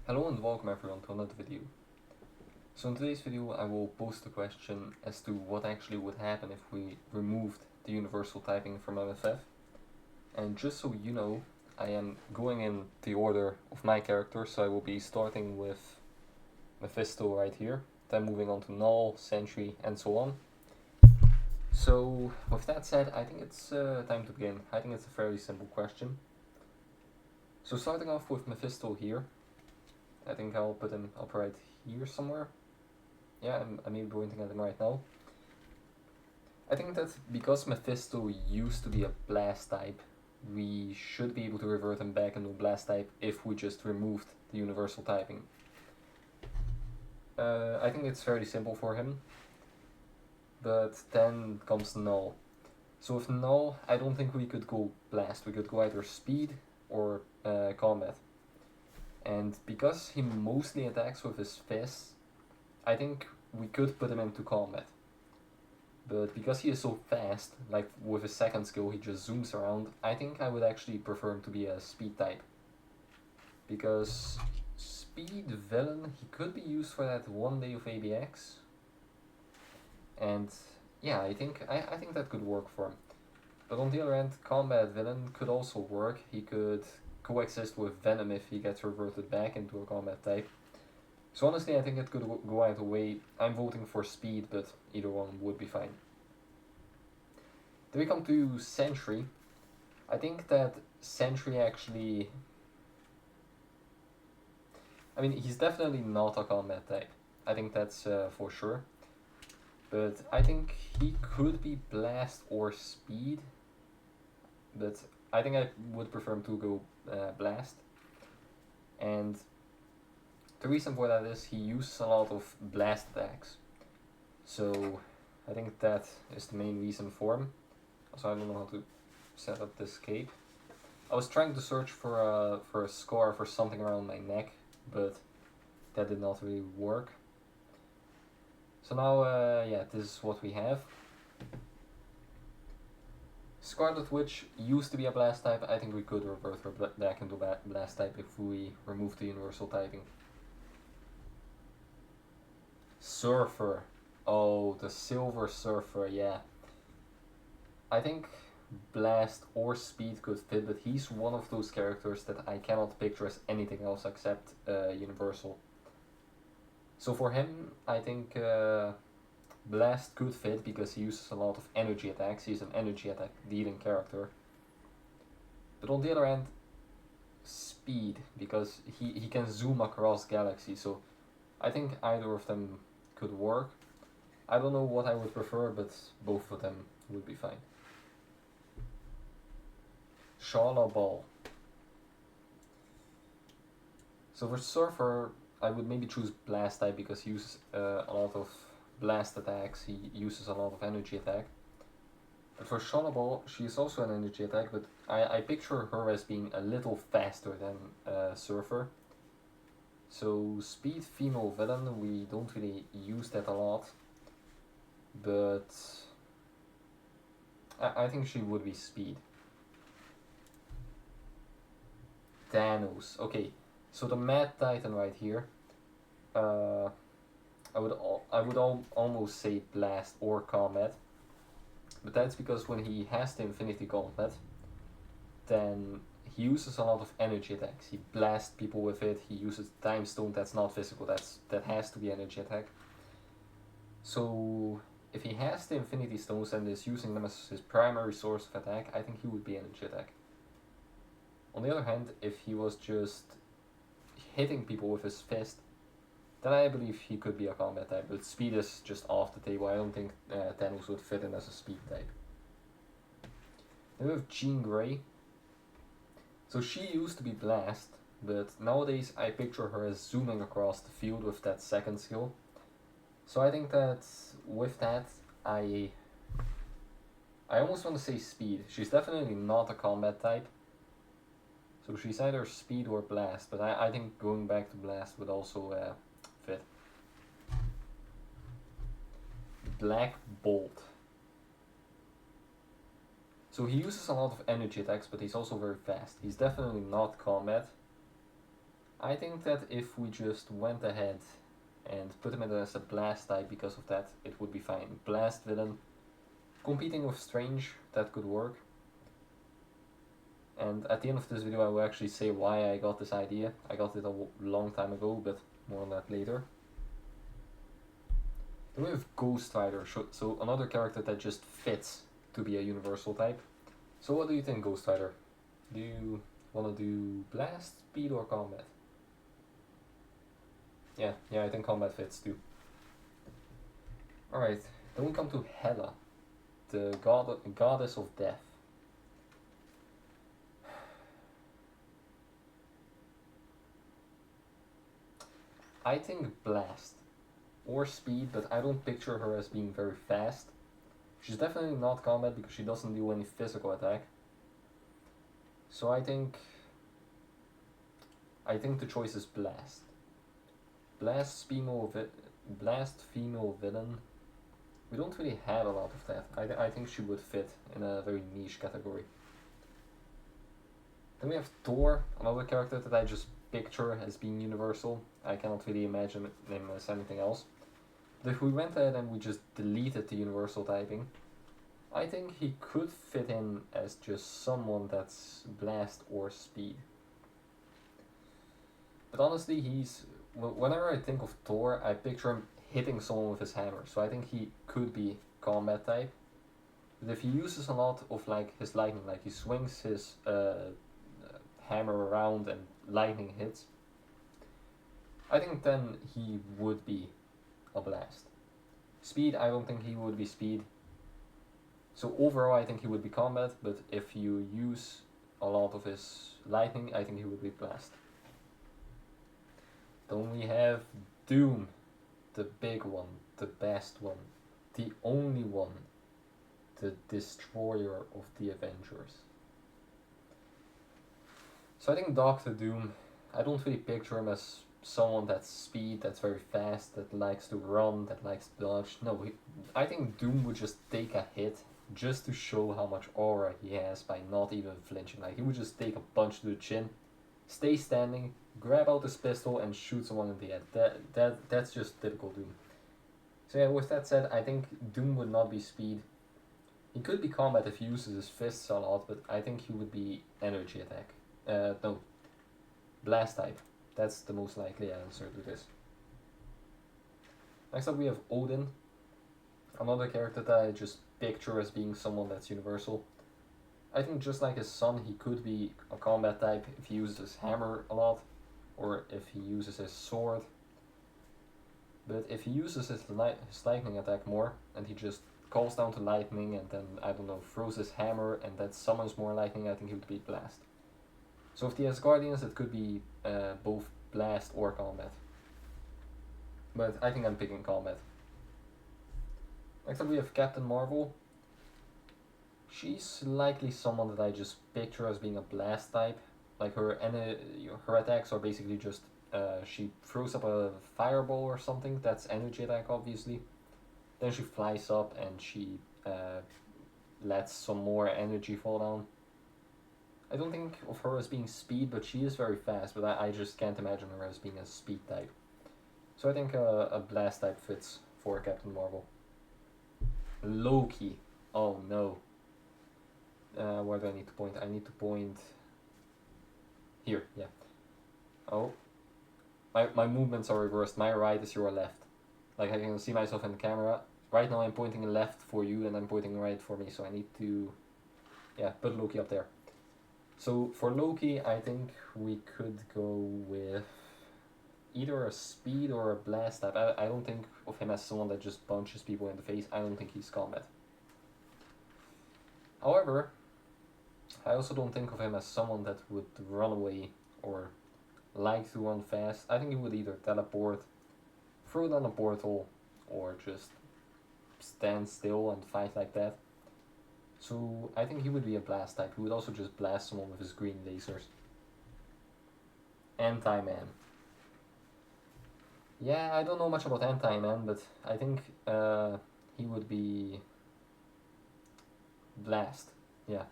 Hello and welcome everyone to another video. So in today's video I will post a question as to what actually would happen if we removed the universal typing from MFF. And just so you know, I am going in the order of my character, so I will be starting with Mephisto right here, then moving on to Null, Sentry, and so on. So with that said, I think it's time to begin. I think it's a fairly simple question. So starting off with Mephisto here, I think I'll put him up right here somewhere. Yeah, I'm maybe pointing at him right now. I think that because Mephisto used to be a blast type, we should be able to revert him back into a blast type if we just removed the universal typing. I think it's fairly simple for him, but then comes Null. So with Null, I don't think we could go blast. We could go either speed or combat. And because he mostly attacks with his fists, I think we could put him into combat. But because he is so fast, like with his second skill he just zooms around, I think I would actually prefer him to be a speed type. Because speed villain, he could be used for that one day of ABX. And yeah, I think that could work for him. But on the other hand, combat villain could also work. He could coexist with Venom if he gets reverted back into a combat type. So honestly, I think it could go either way. I'm voting for speed, but either one would be fine. Then we come to Sentry. I think that Sentry actually... I mean, he's definitely not a combat type. I think that's for sure. But I think he could be Blast or Speed. But I think I would prefer him to go Blast. And the reason for that is he uses a lot of blast attacks. So I think that is the main reason for him. Also, I don't know how to set up this cape. I was trying to search for a scar for something around my neck, but that did not really work. So now, yeah, this is what we have. Scarlet Witch used to be a blast type. I think we could revert her back into blast type if we remove the universal typing. Surfer. Oh, the Silver Surfer, yeah. I think Blast or Speed could fit, but he's one of those characters that I cannot picture as anything else except Universal. So for him, I think Blast could fit because he uses a lot of energy attacks. He's an energy attack dealing character. But on the other hand, Speed, because he can zoom across galaxies, so I think either of them could work. I don't know what I would prefer, but both of them would be fine. Shala Ball. So for Surfer, I would maybe choose Blast type because he uses a lot of blast attacks, he uses a lot of energy attack. But for Shala Ball, she is also an energy attack, but I picture her as being a little faster than Surfer. So speed female villain, we don't really use that a lot. But I think she would be speed. Thanos. Okay, so the Mad Titan right here. I would almost say Blast or Combat, but that's because when he has the Infinity Gauntlet, then he uses a lot of energy attacks. He blasts people with it. He uses Time Stone. That's not physical. That has to be energy attack. So if he has the Infinity Stones and is using them as his primary source of attack, I think he would be energy attack. On the other hand, if he was just hitting people with his fist, then I believe he could be a combat type, but speed is just off the table. I don't think Thanos would fit in as a speed type. Then we have Jean Grey. So she used to be Blast, but nowadays I picture her as zooming across the field with that second skill. So I think that with that, I almost want to say speed. She's definitely not a combat type. So she's either speed or blast, but I think going back to blast would also fit. Black Bolt. So he uses a lot of energy attacks, but he's also very fast. He's definitely not combat. I think that if we just went ahead and put him as a blast type because of that, it would be fine. Blast villain, competing with Strange, that could work. And at the end of this video I will actually say why I got this idea. I got it a long time ago, but more on that later. Then we have Ghost Rider, so another character that just fits to be a universal type. So what do you think, Ghost Rider? Do you want to do blast, speed, or combat? Yeah, I think combat fits too. Alright, then we come to Hela, the goddess of death. I think blast or speed, but I don't picture her as being very fast. She's definitely not combat because she doesn't do any physical attack. So I think the choice is blast. Blast female villain. We don't really have a lot of that. I think she would fit in a very niche category. Then we have Thor, another character that I just picture as being universal. I cannot really imagine him as anything else. But if we went ahead and we just deleted the universal typing, I think he could fit in as just someone that's blast or speed. But honestly, whenever I think of Thor, I picture him hitting someone with his hammer. So I think he could be combat type. But if he uses a lot of like his lightning, like he swings his hammer around and lightning hits, I think then he would be a blast. Speed, I don't think he would be speed. So overall I think he would be combat, but if you use a lot of his lightning, I think he would be blast. Then we have Doom, the big one, the best one, the only one, the destroyer of the Avengers. So I think Doctor Doom, I don't really picture him as someone that's speed, that's very fast, that likes to run, that likes to dodge. No, I think Doom would just take a hit just to show how much aura he has by not even flinching. Like, he would just take a punch to the chin, stay standing, grab out his pistol and shoot someone in the head. That's just typical Doom. So yeah, with that said, I think Doom would not be speed. He could be combat if he uses his fists a lot, but I think he would be energy attack. No, blast type. That's the most likely answer to this. Next up we have Odin, another character that I just picture as being someone that's universal. I think just like his son, he could be a combat type if he uses his hammer a lot, or if he uses his sword. But if he uses his lightning attack more, and he just calls down to lightning and then, I don't know, throws his hammer and that summons more lightning, I think he would be blast. So if he has Guardians, it could be both blast or combat. But I think I'm picking combat. Next up we have Captain Marvel. She's likely someone that I just picture as being a blast type. Like her attacks are basically just she throws up a fireball or something. That's energy attack, obviously. Then she flies up and she lets some more energy fall down. I don't think of her as being speed, but she is very fast. But I just can't imagine her as being a speed type. So I think a blast type fits for Captain Marvel. Loki. Oh no. Where do I need to point? I need to point here, yeah. Oh. My movements are reversed. My right is your left. Like I can see myself in the camera. Right now I'm pointing left for you and I'm pointing right for me. So I need to, yeah, put Loki up there. So for Loki, I think we could go with either a speed or a blast type. I don't think of him as someone that just punches people in the face. I don't think he's combat. However, I also don't think of him as someone that would run away or like to run fast. I think he would either teleport, throw down a portal, or just stand still and fight like that. So I think he would be a blast type. He would also just blast someone with his green lasers. Anti-Man. Yeah, I don't know much about Anti-Man, but I think he would be blast. Yeah.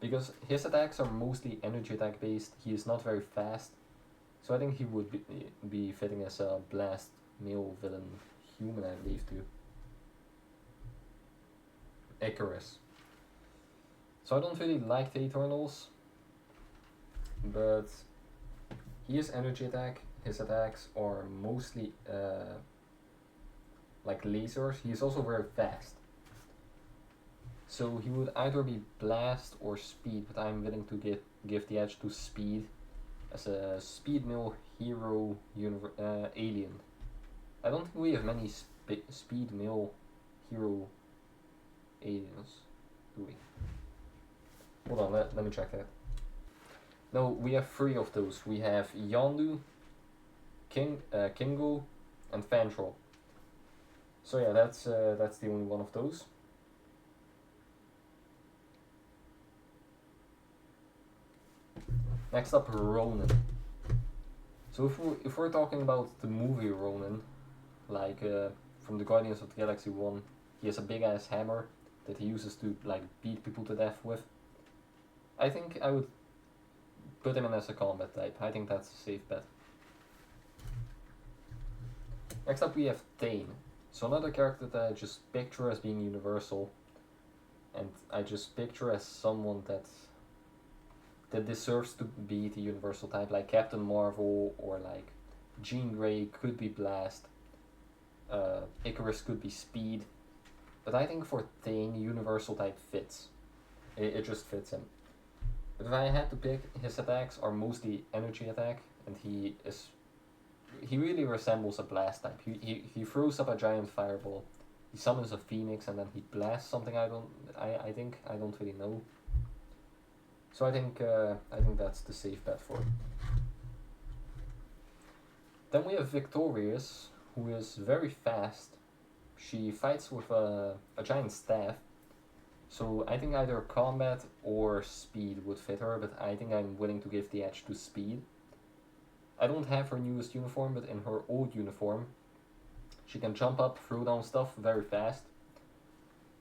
Because his attacks are mostly energy attack based. He is not very fast. So I think he would be fitting as a blast male villain human, I believe, too. Icarus. So I don't really like the Eternals, but he has energy attack. His attacks are mostly like lasers. He's also very fast. So he would either be blast or speed, but I'm willing to give the edge to speed as a speed mill hero alien. I don't think we have many speed mill hero aliens, do we? Hold on, let me check that. No, we have 3 of those. We have Yondu, Kingo, and Fantrol. So yeah, that's the only one of those. Next up, Ronan. So if we're talking about the movie Ronan, like from the Guardians of the Galaxy 1, he has a big ass hammer that he uses to like beat people to death with. I think I would put him in as a combat type. I think that's a safe bet. Next up we have Thane. So another character that I just picture as being universal, and I just picture as someone that deserves to be the universal type, like Captain Marvel or like Jean Grey could be Blast, Icarus could be Speed, but I think for Thane, universal type fits. It just fits him. But if I had to pick, his attacks are mostly energy attack, and he really resembles a Blast type. He throws up a giant fireball, he summons a phoenix, and then he blasts something I don't really know. So I think that's the safe bet for him. Then we have Victorious, who is very fast. She fights with a giant staff. So I think either combat or speed would fit her, but I think I'm willing to give the edge to speed. I don't have her newest uniform, but in her old uniform, she can jump up, throw down stuff very fast.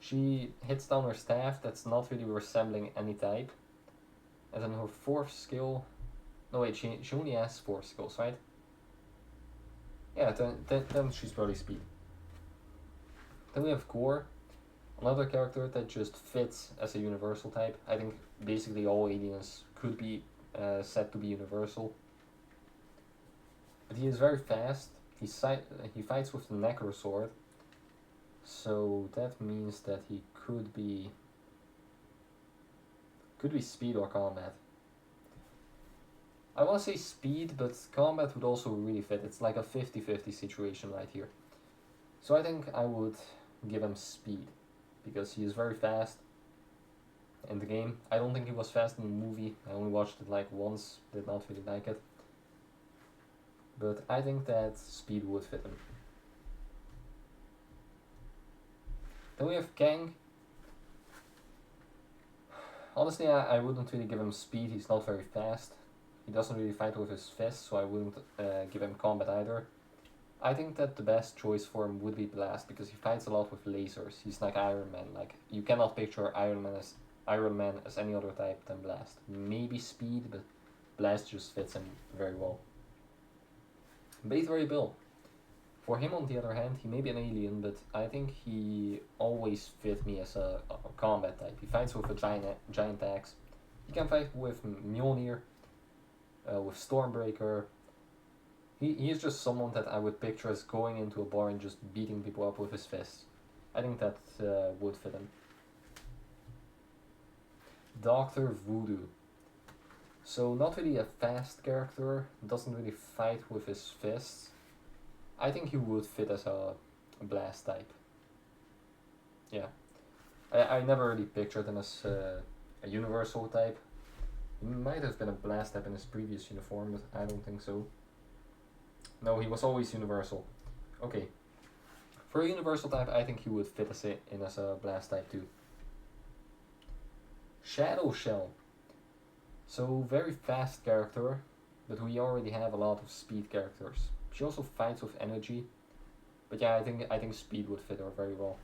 She hits down her staff that's not really resembling any type. And then her 4th skill... No wait, she only has 4 skills, right? Yeah, then she's probably speed. Then we have Gore, another character that just fits as a universal type. I think basically all aliens could be said to be universal. But he is very fast. He fights with the Necro Sword. So that means that he could be speed or combat. I want to say speed, but combat would also really fit. It's like a 50-50 situation right here. So I think I would give him speed, because he is very fast in the game. I don't think he was fast in the movie. I only watched it like once, did not really like it. But I think that speed would fit him. Then we have Kang. Honestly, I wouldn't really give him speed. He's not very fast. He doesn't really fight with his fists, so I wouldn't give him combat either. I think that the best choice for him would be Blast, because he fights a lot with lasers. He's like Iron Man. Like, you cannot picture Iron Man as any other type than Blast. Maybe Speed, but Blast just fits him very well. Bathory Bill. For him, on the other hand, he may be an alien, but I think he always fit me as a combat type. He fights with a giant axe. He can fight with Mjolnir, with Stormbreaker. He is just someone that I would picture as going into a bar and just beating people up with his fists. I think that would fit him. Dr. Voodoo. So not really a fast character, doesn't really fight with his fists. I think he would fit as a Blast type. Yeah. I never really pictured him as a universal type. He might have been a Blast type in his previous uniform, but I don't think so. No, he was always universal. Okay. For a universal type, I think he would fit in as a Blast type too. Shadow Shell. So very fast character, but we already have a lot of speed characters. She also fights with energy, but yeah, I think speed would fit her very well.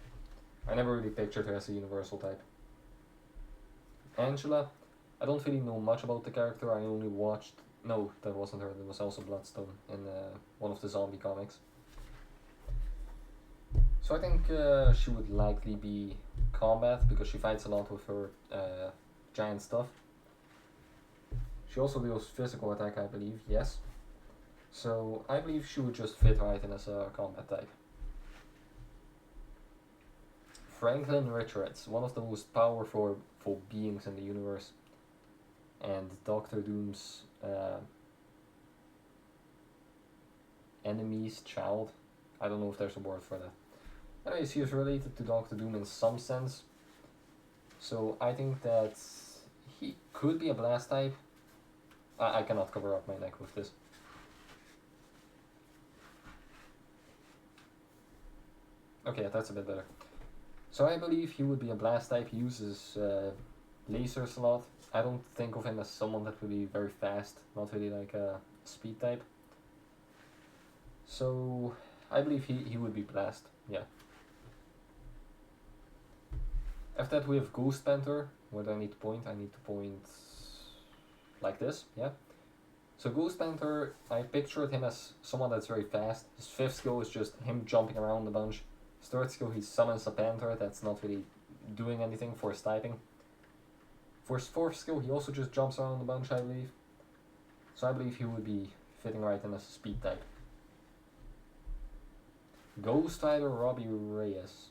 I never really pictured her as a universal type. Angela, I don't really know much about the character. I only watched No, that wasn't her. There was also Bloodstone in one of the zombie comics. So I think she would likely be combat because she fights a lot with her giant stuff. She also deals physical attack, I believe, yes. So I believe she would just fit right in as a combat type. Franklin Richards, one of the most powerful beings in the universe, and Doctor Doom's enemy's child. I don't know if there's a word for that. Anyways, he is related to Doctor Doom in some sense. So I think that he could be a blast type. I cannot cover up my neck with this. Okay, that's a bit better. So I believe he would be a blast type. He uses lasers a lot. I don't think of him as someone that would be very fast, not really like a speed type. So I believe he would be blast, yeah. After that we have Ghost Panther. Where do I need to point? I need to point like this, yeah. So Ghost Panther, I pictured him as someone that's very fast. His 5th skill is just him jumping around a bunch. His 3rd skill, he summons a panther that's not really doing anything for his typing. For his 4th skill, he also just jumps around a bunch, I believe. So I believe he would be fitting right in as a speed type. Ghost Rider Robbie Reyes.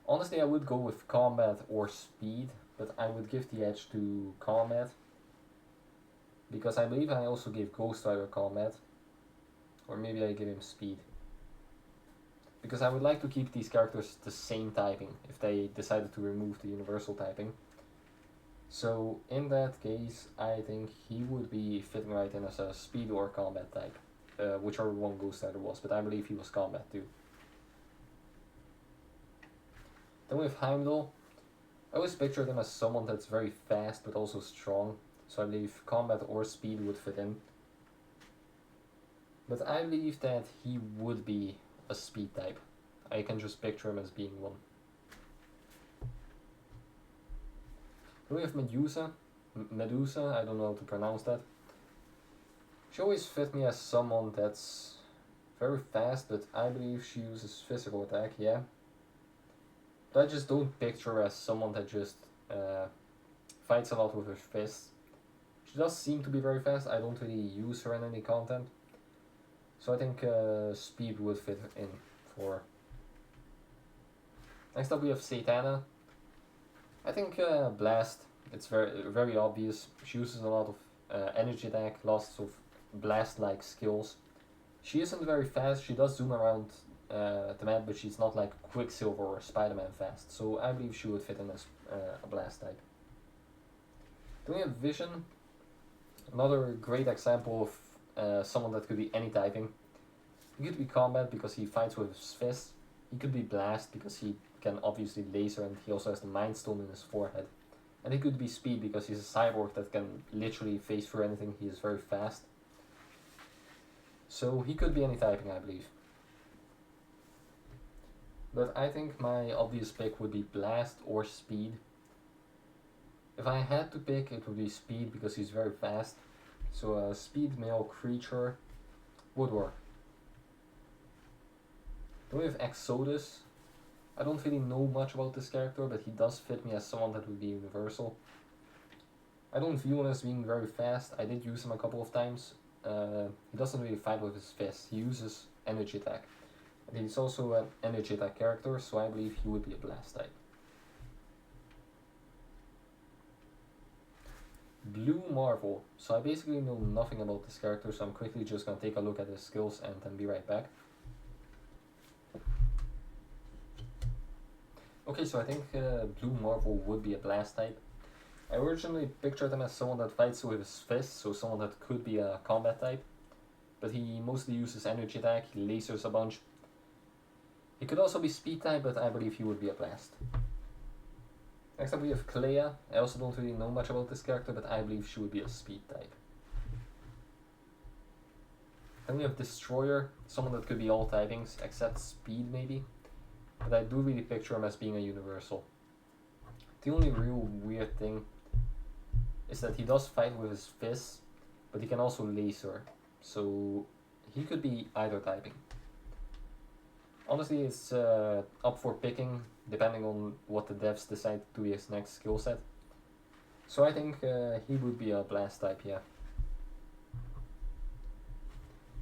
Honestly, I would go with combat or speed, but I would give the edge to combat. Because I believe I also gave Ghost Rider combat. Or maybe I give him speed. Because I would like to keep these characters the same typing if they decided to remove the universal typing. So in that case, I think he would be fitting right in as a speed or combat type. Whichever one Ghost Rider was, but I believe he was combat too. Then we have Heimdall. I always pictured him as someone that's very fast but also strong. So I believe combat or speed would fit in. But I believe that he would be a speed type. I can just picture him as being one. Then we have Medusa. Medusa, I don't know how to pronounce that. She always fit me as someone that's very fast, but I believe she uses physical attack, yeah. But I just don't picture her as someone that just fights a lot with her fists. She does seem to be very fast. I don't really use her in any content. So I think speed would fit in for her. Next up we have Satana. I think Blast, it's very obvious. She uses a lot of energy attack, lots of blast-like skills. She isn't very fast. She does zoom around the map, but she's not like Quicksilver or Spider-Man fast. So I believe she would fit in as a blast type. Then we have Vision. Another great example of someone that could be any typing. He could be combat because he fights with his fists. He could be blast because he can obviously laser and he also has the Mind Stone in his forehead. And he could be speed because he's a cyborg that can literally phase through anything. He is very fast. So he could be any typing, I believe. But I think my obvious pick would be blast or speed. If I had to pick, it would be speed because he's very fast. So a speed male creature would work. Then we have Exodus. I don't really know much about this character, but he does fit me as someone that would be universal. I don't view him as being very fast. I did use him a couple of times. He doesn't really fight with his fists. He uses energy attack. And he's also an energy attack character, so I believe he would be a blast type. Blue Marvel. So I basically know nothing about this character, so I'm quickly just gonna take a look at his skills and then be right back. Okay, so I think Blue Marvel would be a blast type. I originally pictured him as someone that fights with his fists, so someone that could be a combat type. But he mostly uses energy attack, he lasers a bunch. He could also be speed type, but I believe he would be a blast. Next up we have Clea. I also don't really know much about this character, but I believe she would be a speed type. Then we have Destroyer, someone that could be all typings, except speed maybe. But I do really picture him as being a universal. The only real weird thing is that he does fight with his fists, but he can also laser. So he could be either typing. Honestly, it's up for picking depending on what the devs decide to be his next skill set. So I think he would be a blast type, yeah.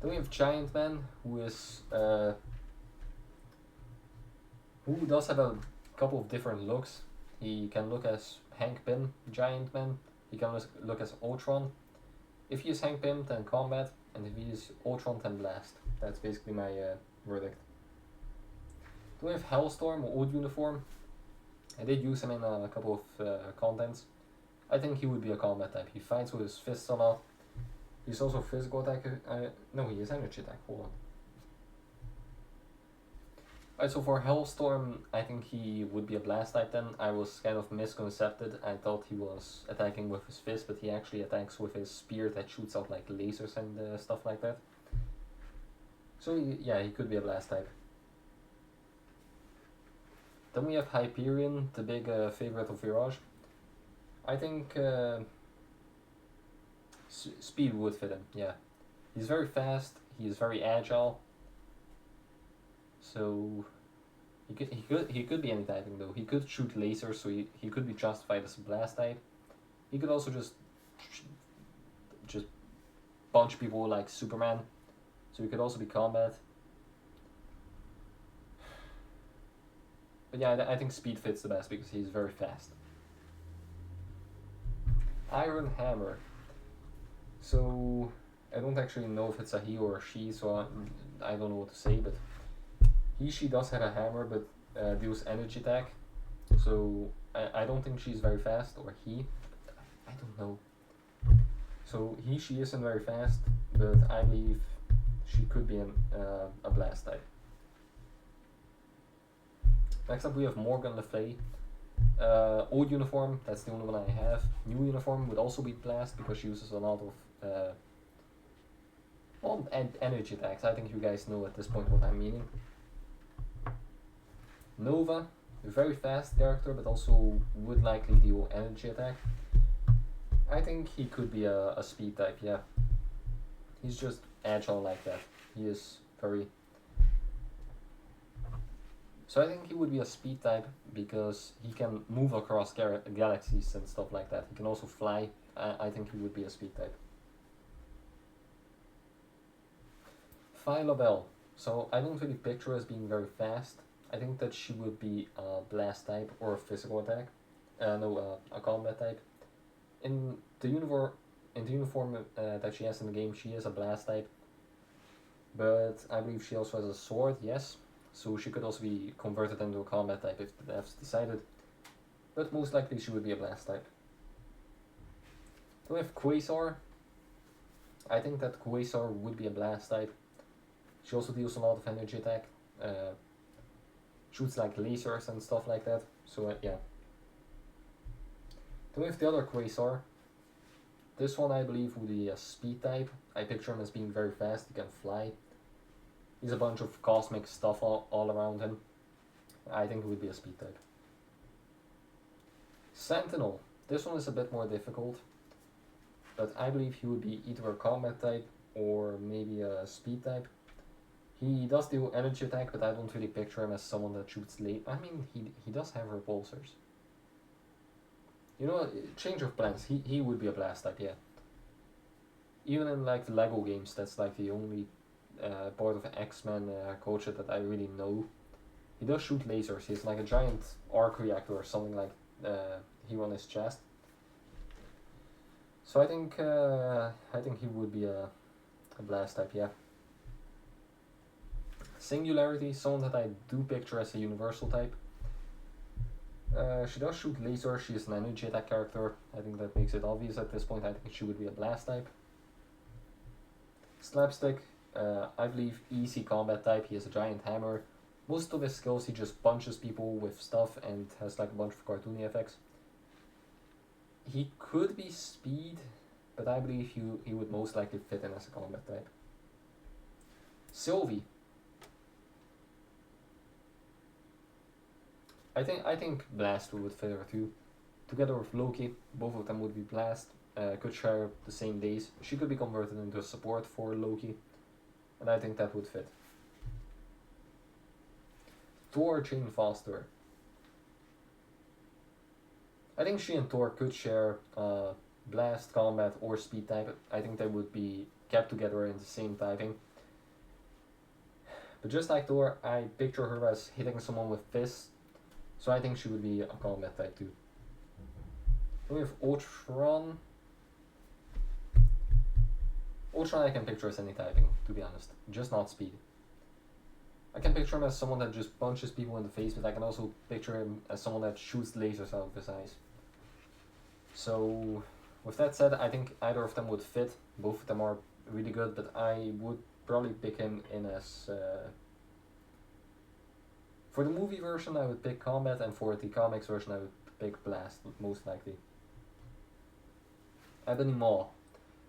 Then we have Giant Man, who does have a couple of different looks. He can look as Hank Pym, Giant Man. He can look as Ultron. If he is Hank Pym, then Combat, and if he is Ultron, then Blast. That's basically my verdict. Do we have Hellstorm, old uniform? I did use him in a couple of contents. I think he would be a combat type. He fights with his fists a lot. He's also physical attack. No, he is energy attack. Hold on. Alright, so for Hellstorm, I think he would be a blast type then. I was kind of misconcepted. I thought he was attacking with his fist, but he actually attacks with his spear that shoots out like lasers and stuff like that. So he could be a blast type. Then we have Hyperion, the big favorite of Virage. I think speed would fit him, yeah. He's very fast, he's very agile. So he could be any typing though. He could shoot lasers, so he could be justified as a blast type. He could also just punch people like Superman. So he could also be combat. But yeah, I think speed fits the best because he's very fast. Iron Hammer. So I don't actually know if it's a he or a she, so I don't know what to say, but she does have a hammer, but deals energy attack. So I don't think she's very fast, or he. I don't know. So she isn't very fast, but I believe she could be a blast type. Next up we have Morgan Le Fay. Old uniform, that's the only one I have. New uniform would also be blast because she uses a lot of energy attacks. I think you guys know at this point what I'm meaning. Nova, a very fast character, but also would likely deal energy attack. I think he could be a speed type, yeah. He's just agile like that. He is very... So I think he would be a speed type because he can move across galaxies and stuff like that. He can also fly. I think he would be a speed type. Philobel. So I don't really picture her as being very fast. I think that she would be a blast type or a physical attack. A combat type. In the uniform that she has in the game, she is a blast type. But I believe she also has a sword, yes. So she could also be converted into a combat type if the devs decided. But most likely she would be a blast type. Then we have Quasar. I think that Quasar would be a blast type. She also deals a lot of energy attack. Shoots like lasers and stuff like that. So yeah. Then we have the other Quasar. This one I believe would be a speed type. I picture him as being very fast, he can fly. He's a bunch of cosmic stuff all around him. I think it would be a speed type. Sentinel. This one is a bit more difficult. But I believe he would be either a combat type or maybe a speed type. He does deal energy attack, but I don't really picture him as someone that shoots late. I mean, he does have repulsors. You know, change of plans. He would be a blast type, yeah. Even in like the Lego games, that's like the only part of X-Men culture that I really know. He does shoot lasers. He has like a giant arc reactor or something like here on his chest. So I think he would be a blast type, yeah. Singularity, someone that I do picture as a universal type. She does shoot lasers. She is an energy attack character. I think that makes it obvious at this point. I think she would be a blast type. Slapstick, I believe easy combat type. He has a giant hammer. Most of his skills, he just punches people with stuff and has like a bunch of cartoony effects. He could be speed, but I believe he would most likely fit in as a combat type. Sylvie. I think Blast would fit her too. Together with Loki, both of them would be Blast. could share the same days. She could be converted into a support for Loki, and I think that would fit. Thor Jane Foster. I think she and Thor could share blast, combat, or speed type. I think they would be kept together in the same typing. But just like Thor, I picture her as hitting someone with fists, so I think she would be a combat type too. Then we have Ultron. Ultron I can picture as any typing, to be honest, just not speed. I can picture him as someone that just punches people in the face, but I can also picture him as someone that shoots lasers out of his eyes. So, with that said, I think either of them would fit. Both of them are really good, but I would probably pick him in as... for the movie version I would pick Combat, and for the comics version I would pick Blast, most likely. Ebony Maw.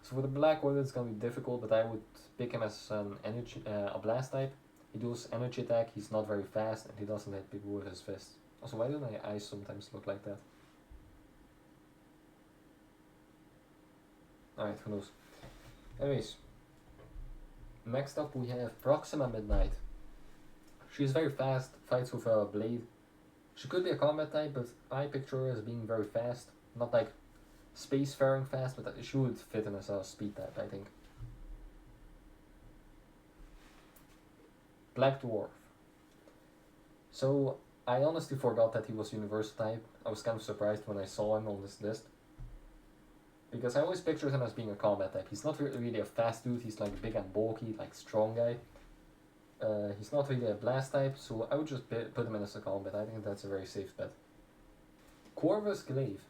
So for the Black Widow it's gonna be difficult, but I would pick him as an energy, a Blast type. He does energy attack, he's not very fast, and he doesn't hit people with his fists. Also, why do my eyes sometimes look like that? Alright, who knows. Anyways. Next up we have Proxima Midnight. She's very fast, fights with a blade. She could be a combat type, but I picture her as being very fast. Not like spacefaring fast, but she would fit in as a speed type, I think. Black Dwarf. So, I honestly forgot that he was universal type. I was kind of surprised when I saw him on this list. Because I always pictured him as being a combat type. He's not really a fast dude, he's like big and bulky, like strong guy. He's not really a blast type, so I would just put him in as a combat. I think that's a very safe bet. Corvus Glaive.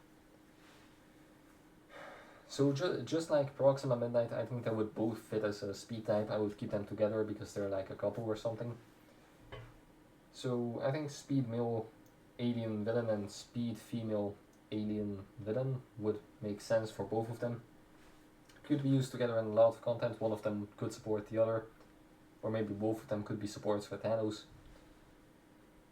So just like Proxima Midnight, I think they would both fit as a speed type. I would keep them together because they're like a couple or something. So I think speed male alien villain and speed female alien villain would make sense for both of them. Could be used together in a lot of content. One of them could support the other, or maybe both of them could be supports for Thanos.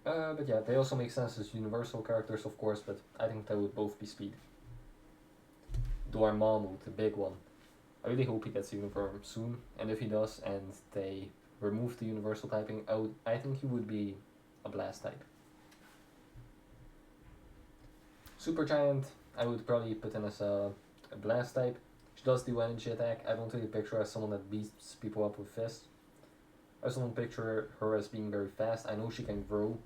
But yeah, they also make sense as universal characters, of course, but I think they would both be speed. Dormammu, the big one. I really hope he gets a uniform soon, and if he does and they remove the universal typing, I think he would be a blast type. Supergiant, I would probably put in as a blast type. She does do energy attack. I don't really picture her as someone that beats people up with fists. I also don't picture her as being very fast. I know she can grow,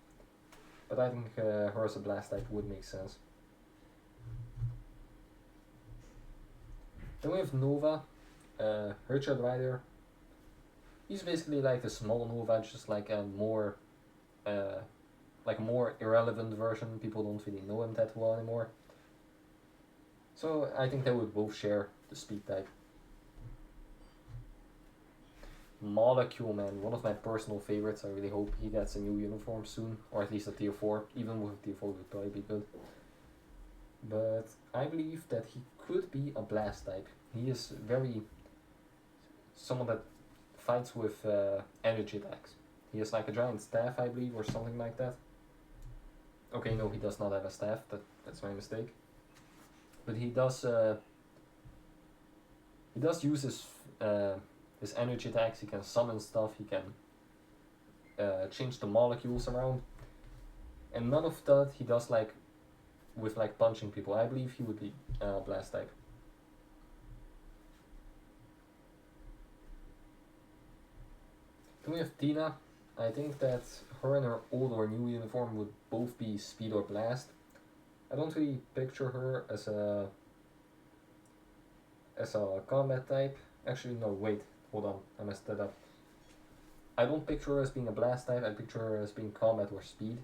but I think her as a blast type would make sense. Then we have Nova, Richard Rider. He's basically like a small Nova, just like a more irrelevant version. People don't really know him that well anymore. So I think they would both share the speed type. Molecule Man, one of my personal favorites. I really hope he gets a new uniform soon, or at least a tier 4. Even with a tier 4 would probably be good. But I believe that he could be a blast type. He is someone that fights with energy attacks. He has like a giant staff, I believe, or something like that. Okay, no, he does not have a staff. That's my mistake. But he does use his energy attacks. He can summon stuff. He can change the molecules around, and none of that he does like with like punching people. I believe he would be blast type. Then we have Tina. I think that her and her old or new uniform would both be speed or blast. I don't really picture her as a combat type. Actually, no, wait, hold on, I messed that up. I don't picture her as being a blast type. I picture her as being combat or speed.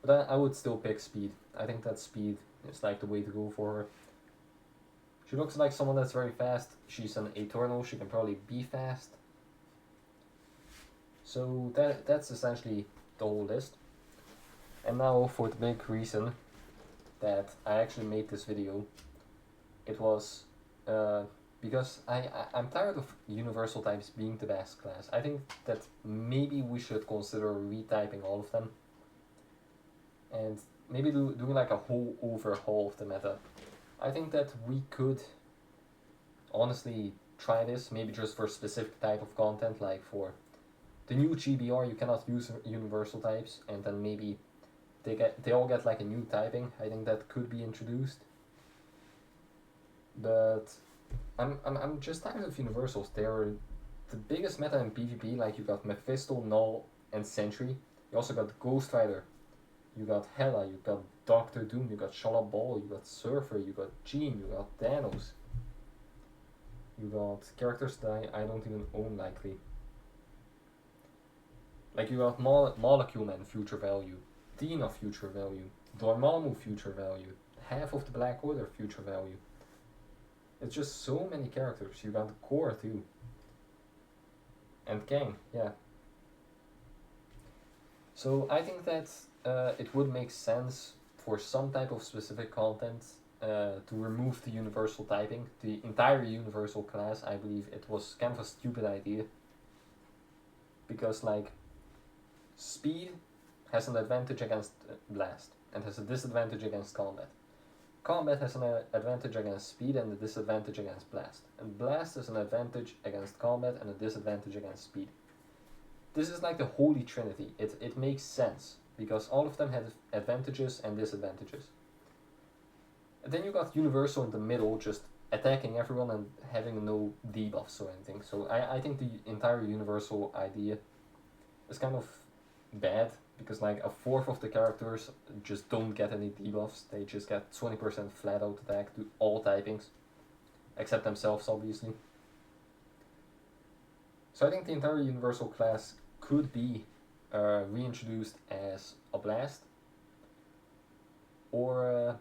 But I would still pick speed. I think that speed is like the way to go for her. She looks like someone that's very fast. She's an Eternal. She can probably be fast. So that's essentially the whole list. And now for the big reason that I actually made this video. It was because I'm tired of universal types being the best class. I think that maybe we should consider retyping all of them. And maybe doing like a whole overhaul of the meta. I think that we could honestly try this, maybe just for specific type of content, like for the new GBR you cannot use universal types, and then maybe they all get like a new typing. I think that could be introduced. But I'm just tired of universals. They're the biggest meta in PvP. Like you got Mephisto, Null, and Sentry. You also got Ghost Rider. You got Hela. You got Doctor Doom. You got Shala Ball. You got Surfer. You got Gene. You got Thanos. You got characters that I don't even own likely. Like you got Molecule Man future value, Dina future value, Dormammu future value, half of the Black Order future value. It's just so many characters. You got the core too. And Kang, yeah. So I think that it would make sense for some type of specific content to remove the universal typing, the entire universal class. I believe it was kind of a stupid idea. Because like, speed has an advantage against blast and has a disadvantage against combat. Combat has an advantage against speed and a disadvantage against blast. And blast has an advantage against combat and a disadvantage against speed. This is like the holy trinity. It makes sense because all of them have advantages and disadvantages. And then you got universal in the middle, just attacking everyone and having no debuffs or anything. So I think the entire universal idea is kind of bad, because like a fourth of the characters just don't get any debuffs. They just get 20% flat out attack to all typings, except themselves obviously. So I think the entire universal class could be reintroduced as a blast, or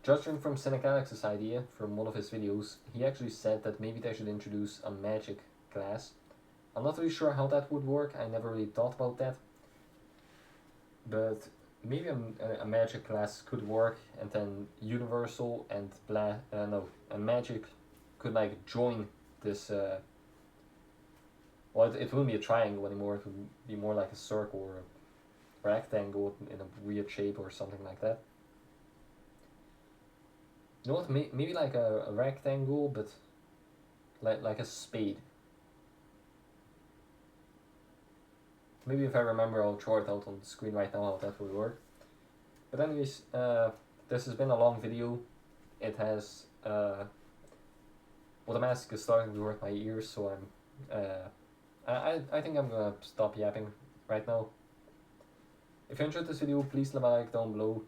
judging from Cynic idea from one of his videos, he actually said that maybe they should introduce a magic class. I'm not really sure how that would work. I never really thought about that. But maybe a magic class could work, and then universal and magic could like join this. Well, it wouldn't be a triangle anymore. It would be more like a circle or a rectangle in a weird shape or something like that. You know what? Maybe like a rectangle, but like a spade. Maybe if I remember, I'll draw it out on the screen right now how that will work. But anyways, this has been a long video. It has well, the mask is starting to hurt my ears, so I think I'm gonna stop yapping right now. If you enjoyed this video, please leave a like down below.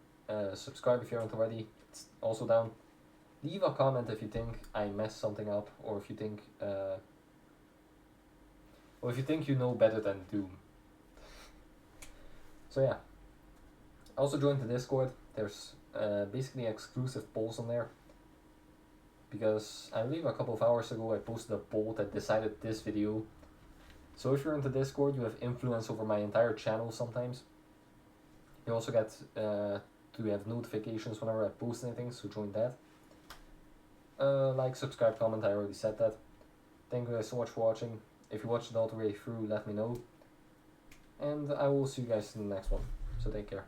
Subscribe if you haven't already. It's also down. Leave a comment if you think I messed something up, or if you think you know better than Doom. So yeah. Also join the Discord. There's basically exclusive polls on there. Because I believe a couple of hours ago I posted a poll that decided this video. So if you're in the Discord, you have influence over my entire channel sometimes. You also get to have notifications whenever I post anything, so join that. Like, subscribe, comment, I already said that. Thank you guys so much for watching. If you watched it all the way through, let me know. And I will see you guys in the next one. So take care.